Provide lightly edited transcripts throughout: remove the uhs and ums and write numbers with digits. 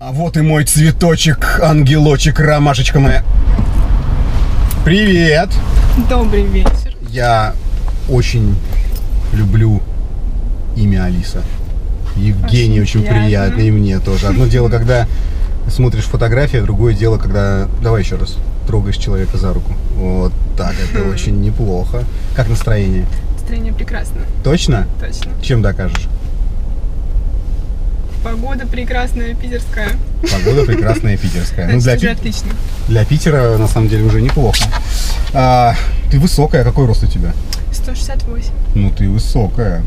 А вот и мой цветочек, ангелочек, ромашечка моя. Привет! Добрый вечер. Я очень люблю имя Алиса. Евгений очень приятно, и мне тоже. Одно дело, когда смотришь фотографии, другое дело, когда, давай еще раз, трогаешь человека за руку. Вот так, это очень неплохо. Как настроение? Настроение прекрасно. Точно? Точно. Чем докажешь? Погода прекрасная, питерская. Погода прекрасная питерская. Ну, Отлично. Для Питера, на самом деле, уже неплохо. Ты высокая, какой рост у тебя? 168. Ну, ты высокая.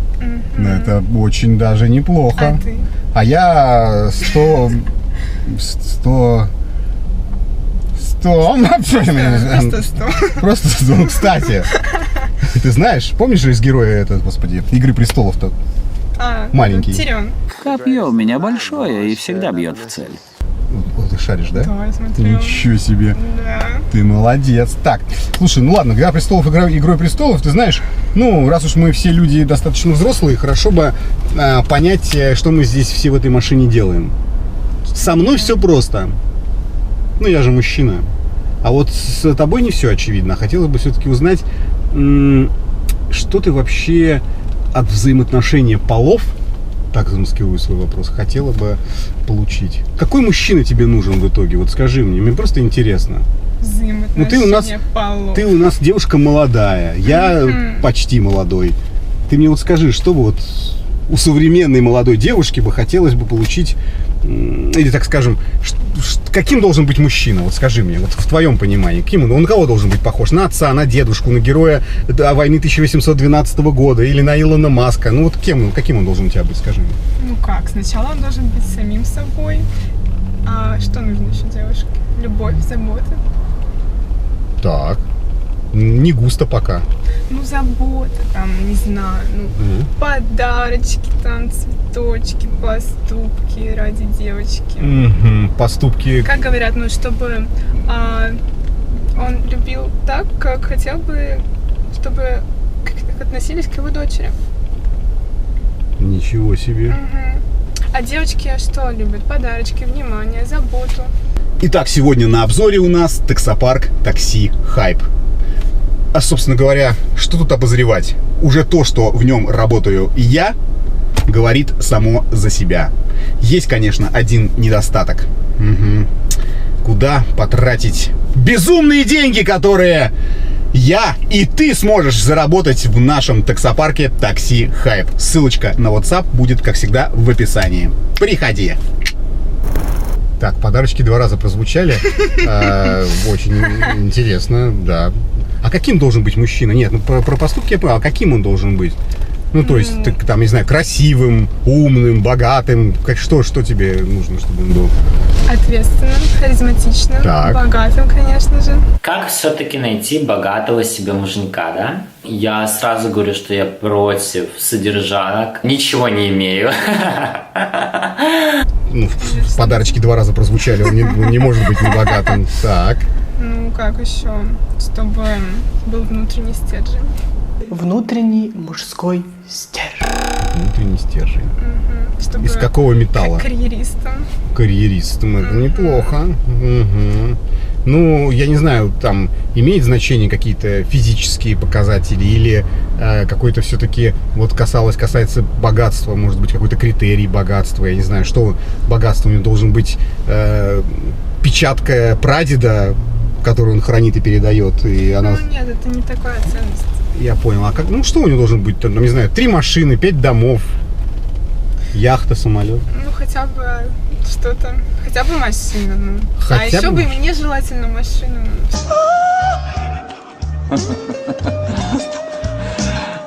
Это очень даже неплохо. А ты? А я 100... Просто 100. Просто 100. Кстати, ты знаешь, помнишь же из героя Игры престолов-то? Маленький. Тирион. Копье у меня большое и всегда бьет в цель. Вот ты шаришь, да? Да, я смотрю. Ничего себе. Да. Ты молодец. Так, слушай, ну ладно, «Игра престолов», «Игрой престолов», ты знаешь, ну, раз уж мы все люди достаточно взрослые, хорошо бы понять, что мы здесь все в этой машине делаем. Со мной все просто. Ну, я же мужчина. А вот с тобой не все очевидно. Хотелось бы все-таки узнать, что ты вообще от взаимоотношения полов, так замаскирую свой вопрос, хотела бы получить. Какой мужчина тебе нужен в итоге? Вот скажи мне просто интересно. Ну, ты у нас девушка молодая, я почти молодой. Ты мне вот скажи, что бы вот у современной молодой девушки бы хотелось бы получить, или, так скажем, каким должен быть мужчина? Вот скажи мне, вот в твоем понимании, каким он на кого должен быть похож? На отца, на дедушку, на героя войны 1812 года или на Илона Маска? Ну вот каким он должен у тебя быть, скажи мне? Ну как, сначала он должен быть самим собой. А что нужно еще девушке? Любовь, забота. Так, не густо пока. Ну, забота, там, не знаю, подарочки, там, цветочки, поступки ради девочки. Поступки. Как говорят, ну, чтобы он любил так, как хотел бы, чтобы как относились к его дочери. Ничего себе. А девочки что любят? Подарочки, внимание, заботу. Итак, сегодня на обзоре у нас таксопарк Такси Хайп. А, собственно говоря, что тут обозревать? Уже то, что в нем работаю я, говорит само за себя. Есть, конечно, один недостаток. Куда потратить безумные деньги, которые я и ты сможешь заработать в нашем таксопарке Такси Хайп. Ссылочка на WhatsApp будет, как всегда, в описании. Приходи! Так, подарочки 2 раза прозвучали. Очень интересно, да. А каким должен быть мужчина? Нет, ну про поступки я понял. А каким он должен быть? Ну, то есть, там, не знаю, красивым, умным, богатым. Что тебе нужно, чтобы он был? Ответственным, харизматичным, богатым, конечно же. Как все-таки найти богатого себе муженька, да? Я сразу говорю, что я против содержанок. Ничего не имею. Ну, подарочки 2 раза прозвучали. Он не может быть небогатым. Так. Ну, как еще? Чтобы был внутренний стержень. Внутренний мужской стержень. Внутренний стержень. Чтобы из какого металла? Карьеристом. Карьеристом, это неплохо. Ну, я не знаю, там имеет значение какие-то физические показатели или какой-то все-таки вот касается богатства, может быть, какой-то критерий богатства, я не знаю, что богатство у него должен быть, печатка прадеда, которую он хранит и передает, и она... Ну нет, это не такая ценность. Я понял. А как, ну что у него должен быть? Там, не знаю, 3 машины, 5 домов, яхта, самолет. Ну хотя бы что-то, хотя бы машину. Ну. А еще бы мне желательно машину.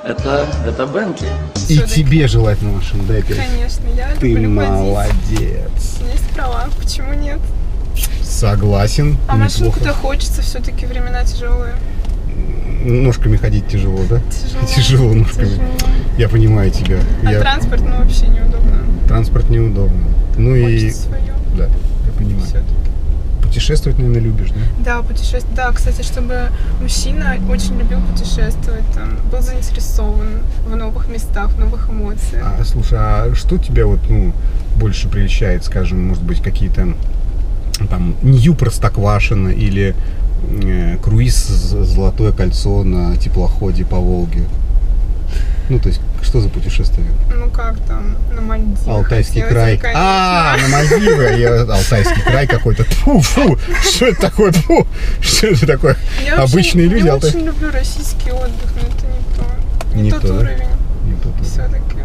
Это Бентли. И тебе желательно машину, да, опять? Конечно, я Ты люблю молодец. водить. У меня есть права, почему нет? Согласен. А машинку-то хочется, все-таки времена тяжелые. Ножками ходить тяжело, да? Тяжело ножками. Тяжело. Я понимаю тебя. Транспорт, ну, вообще неудобно. Транспорт неудобно. Ну хочется и... свое. Да, я понимаю. Все-таки. Путешествовать, наверное, любишь, да? Да, путешествовать. Да, кстати, чтобы мужчина очень любил путешествовать, там, был заинтересован в новых местах, в новых эмоциях. Слушай, а что тебя вот, больше прельщает, скажем, может быть, какие-то там Нью Простоквашино или круиз Золотое кольцо на теплоходе по Волге? Ну, то есть, что за путешествие? Ну как там, на Мальдивы. Алтайский хотелось бы, край. конечно. На Мальдивы. Алтайский край какой-то. Фу, что это такое? Фу, что это такое? Я вообще Обычные люди. не очень люблю российский отдых, но это не то. Не тот то, да? уровень. Не тот уровень. Все-таки.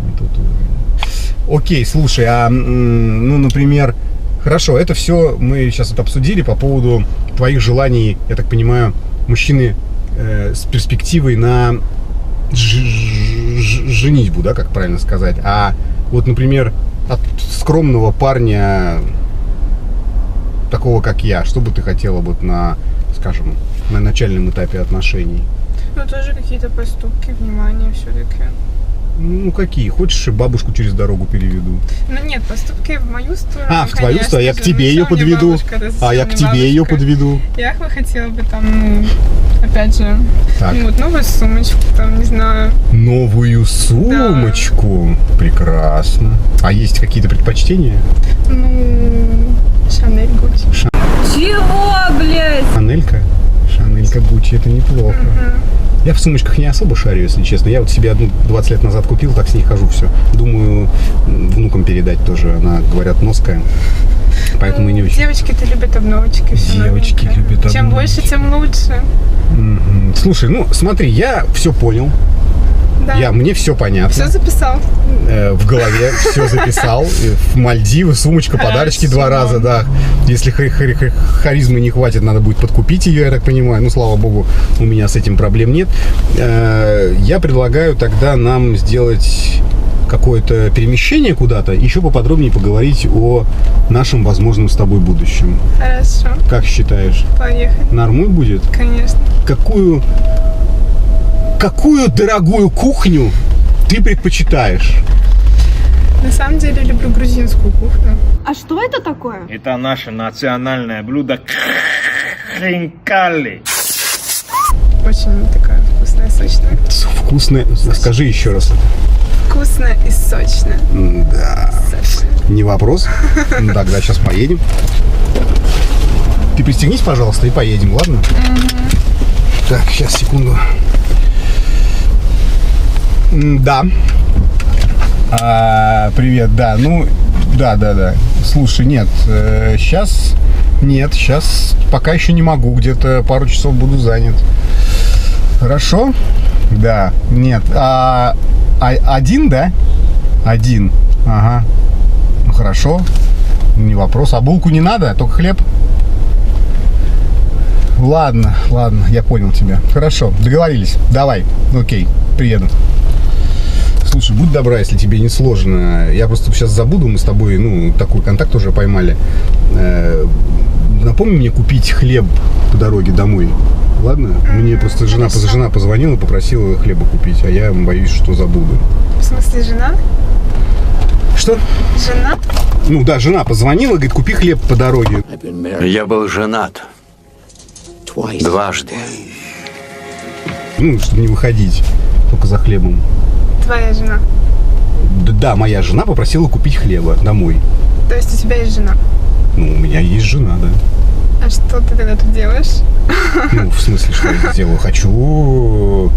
Не тот уровень. Окей, слушай, ну, например, хорошо, это все мы сейчас вот обсудили по поводу твоих желаний, я так понимаю, мужчины с перспективой на женитьбу, да, как правильно сказать. А вот, например, от скромного парня, такого как я, что бы ты хотела вот на, скажем, на начальном этапе отношений? Ну тоже какие-то поступки, внимание все-таки. Ну, какие? Хочешь, бабушку через дорогу переведу? Ну нет, поступки в мою сторону. В твою сторону, я к же. тебе Ну, ее зачем мне подведу. бабушка, да, А зачем я к мне тебе ее бабушка? подведу. Я бы хотела бы там, ну, опять же, Так. ну, вот новую сумочку, там, не знаю. Новую сумочку. Прекрасно. А есть какие-то предпочтения? Ну, Шанель, Гуччи. Чего, блядь? Шанелька Гуччи, это неплохо. Я в сумочках не особо шарю, если честно. Я вот себе одну 20 лет назад купил, так с ней хожу все. Думаю, внукам передать тоже. Она, говорят, ноская. Поэтому и не очень. Девочки-то любят обновочки. всё Девочки новенькое. любят Чем обновочки. больше, тем лучше. Слушай, ну смотри, я все понял. Да. Мне все понятно. Все записал. В голове все записал. В Мальдивы, сумочка, подарочки 2 раза, да. Если харизмы не хватит, надо будет подкупить ее, я так понимаю. Ну, слава богу, у меня с этим проблем нет. Я предлагаю тогда нам сделать какое-то перемещение куда-то, еще поподробнее поговорить о нашем возможном с тобой будущем. Хорошо. Как считаешь? Поехали. Нормуль будет? Конечно. Какую дорогую кухню ты предпочитаешь? На самом деле люблю грузинскую кухню. А что это такое? Это наше национальное блюдо хинкали. Очень такая вкусная, сочная. Вкусное. Скажи еще раз. Вкусно и сочно. Да. Сочно. Не вопрос. Ну, тогда сейчас поедем. Ты пристегнись, пожалуйста, и поедем, ладно? Так, сейчас, секунду. Да. Привет, да. Ну, да. Слушай, нет, сейчас пока еще не могу. Где-то пару часов буду занят. Хорошо? Да. Нет. Один, да? Один. Ага. Ну, хорошо. Не вопрос. А булку не надо? Только хлеб? Ладно, я понял тебя. Хорошо, договорились. Давай, окей, приеду. Слушай, будь добра, если тебе не сложно. Я просто сейчас забуду, мы с тобой, такой контакт уже поймали. Напомни мне купить хлеб по дороге домой. Ладно? Мне просто жена позвонила, попросила хлеба купить, а я боюсь, что забуду. В смысле, жена? Что? Жена? Ну да, жена позвонила, говорит, купи хлеб по дороге. Я был женат. Дважды. Чтобы не выходить только за хлебом. Твоя жена? Да, моя жена попросила купить хлеба домой. То есть у тебя есть жена? У меня есть жена, да. А что ты тогда тут делаешь? В смысле, что я сделаю? Хочу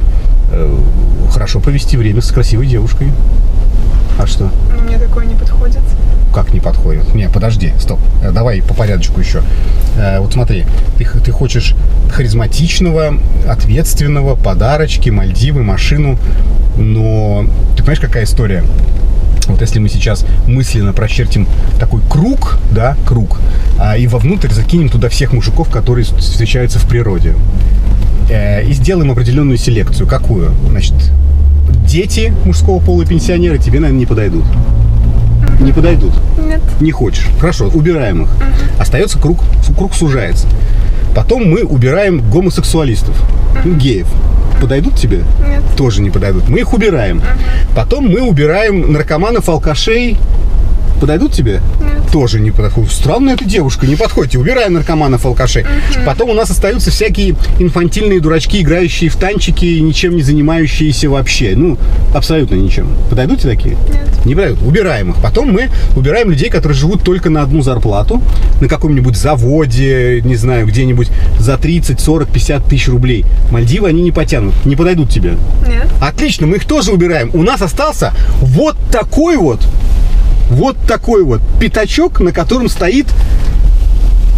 хорошо провести время с красивой девушкой. А что? Ну, мне такое не подходит. Как не подходит? Не, подожди, стоп. Давай по порядочку еще. Вот смотри, ты хочешь харизматичного, ответственного, подарочки, Мальдивы, машину. Но ты понимаешь, какая история? Вот если мы сейчас мысленно прочертим такой круг, да, и вовнутрь закинем туда всех мужиков, которые встречаются в природе. И сделаем определенную селекцию. Какую? Значит, дети мужского пола, пенсионеры тебе, наверное, не подойдут. Не подойдут? Нет. Не хочешь? Хорошо, убираем их. Остается круг сужается. Потом мы убираем гомосексуалистов, геев. Подойдут тебе? Нет. Тоже не подойдут. Мы их убираем. Потом мы убираем наркоманов, алкашей Подойдут тебе? Нет. Тоже не подходят. Странная эта девушка, не подходите. Убираем наркоманов, алкашей. Потом у нас остаются всякие инфантильные дурачки, играющие в танчики, ничем не занимающиеся вообще. Ну, абсолютно ничем. Подойдут тебе такие? Нет. Не подойдут. Убираем их. Потом мы убираем людей, которые живут только на одну зарплату, на каком-нибудь заводе, не знаю, где-нибудь за 30, 40, 50 тысяч рублей. Мальдивы они не потянут. Не подойдут тебе. Нет. Отлично, мы их тоже убираем. У нас остался вот такой вот пятачок, на котором стоит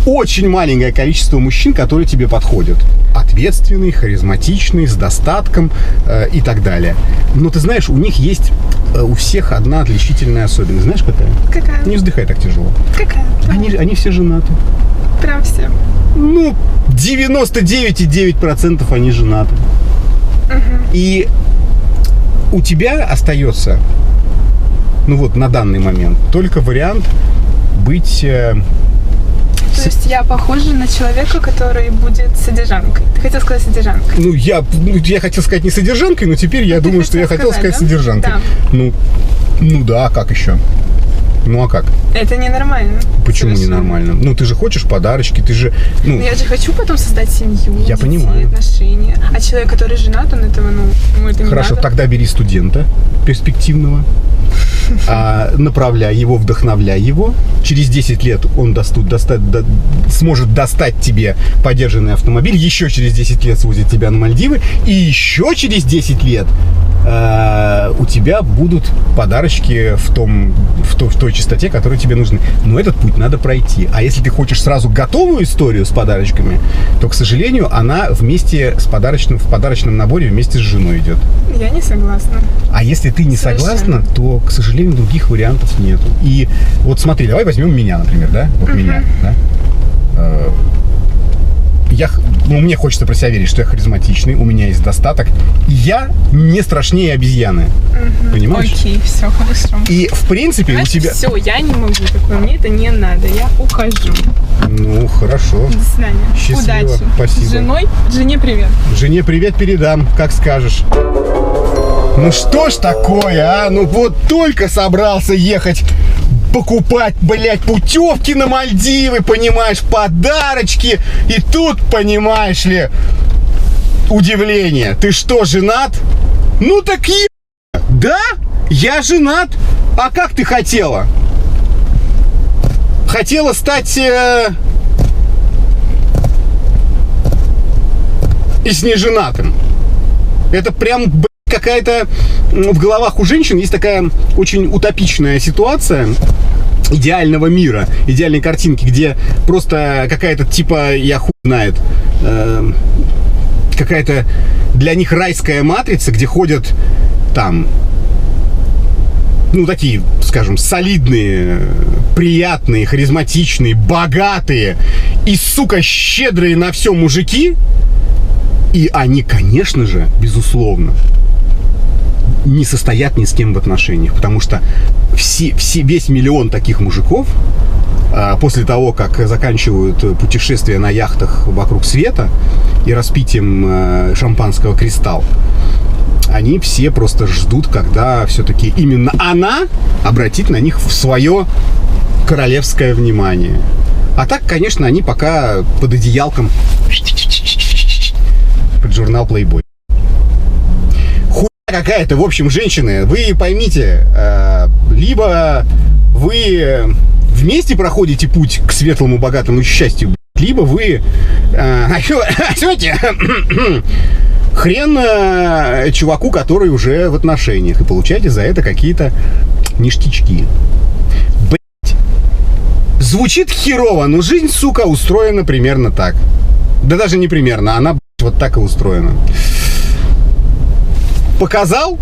очень маленькое количество мужчин, которые тебе подходят. Ответственный, харизматичный, с достатком и так далее. Но ты знаешь, у них есть у всех одна отличительная особенность. Знаешь, какая? Какая? Не вздыхай так тяжело. Какая? Они все женаты. Прям все. Ну, 99,9% они женаты. И у тебя остается, ну вот на данный момент, только вариант быть... То есть я похожа на человека, который будет содержанкой. Ты хотел сказать содержанкой? Ну, я хотел сказать не содержанкой, но теперь я думаю, что я хотел сказать да? содержанкой. Да. Ну да, а как еще? Ну а как? Это ненормально. Почему Совершенно. ненормально? Ну ты же хочешь подарочки, ты же... Ну, Но я же хочу потом создать семью, Я детей, понимаю. отношения. А человек, который женат, он этого, ему это не хорошо, надо. тогда бери студента перспективного, направляй его, вдохновляй его. Через 10 лет он сможет достать тебе подержанный автомобиль, еще через 10 лет свозит тебя на Мальдивы, и еще через 10 лет у тебя будут подарочки в той частоте, которая тебе нужны. Но этот путь надо пройти. А если ты хочешь сразу готовую историю с подарочками, то, к сожалению, она в подарочном наборе вместе с женой идет. Я не согласна. А если ты не согласна, то, к сожалению, других вариантов нету. И вот смотри, давай возьмем меня, например, да? Вот меня, да? Мне хочется про себя верить, что я харизматичный, у меня есть достаток, и я не страшнее обезьяны. Понимаешь? Окей, все, хорошо. И, в принципе, у тебя... Все, я не могу такое, мне это не надо, я ухожу. Ну, хорошо. До свидания. Счастливо. Удачи. Спасибо. Жене привет. Жене привет передам, как скажешь. Ну что ж такое, а? Ну вот только собрался ехать покупать, блядь, путевки на Мальдивы, понимаешь, подарочки. И тут, понимаешь ли, удивление. Ты что, женат? Ну так да, я женат. А как ты хотела? Хотела стать... и с неженатым. Это прям, блядь, какая-то... В головах у женщин есть такая очень утопичная ситуация идеального мира, идеальной картинки, где просто какая-то типа, я хуй знает, какая-то для них райская матрица, где ходят там, ну, такие, скажем, солидные, приятные, харизматичные, богатые и, сука, щедрые на все мужики. И они, конечно же, безусловно, не состоят ни с кем в отношениях, потому что весь миллион таких мужиков после того, как заканчивают путешествия на яхтах вокруг света и распитием шампанского «Кристалл», они все просто ждут, когда все-таки именно она обратит на них свое королевское внимание. А так, конечно, они пока под одеялком, под журнал Playboy. Какая-то, в общем, женщины, вы поймите, либо вы вместе проходите путь к светлому, богатому счастью, либо вы хрен чуваку, который уже в отношениях, и получаете за это какие-то ништячки. Блять. Звучит херово, но жизнь, сука, устроена примерно так. Да даже не примерно, она, блядь, вот так и устроена. Показал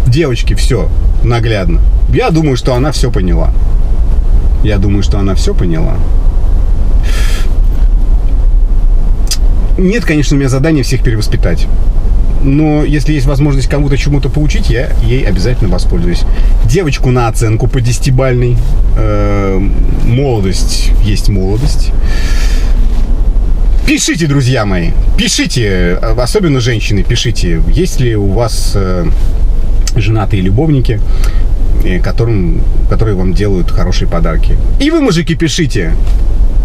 девочке все наглядно. Я думаю, что она все поняла. Нет, конечно, у меня задание всех перевоспитать. Но если есть возможность кому-то чему-то поучить, я ей обязательно воспользуюсь. Девочку на оценку по 10-бальной. Молодость есть молодость. Пишите, друзья мои, пишите, особенно женщины, пишите, есть ли у вас женатые любовники. которые вам делают хорошие подарки. И вы, мужики, пишите,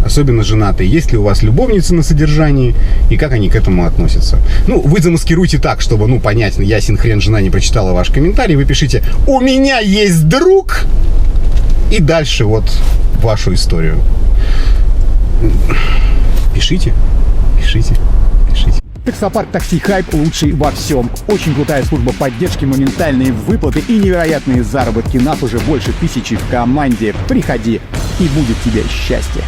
особенно женатые, есть ли у вас любовницы на содержании и как они к этому относятся. Ну, вы замаскируйте так, чтобы, ну, понятно, ясен хрен, жена не прочитала ваш комментарий. Вы пишите: у меня есть друг. И дальше вот вашу историю. Пишите. Таксопарк Такси Хайп лучший во всем. Очень крутая служба поддержки, моментальные выплаты и невероятные заработки. Нас уже больше 1000 в команде. Приходи, и будет тебе счастье.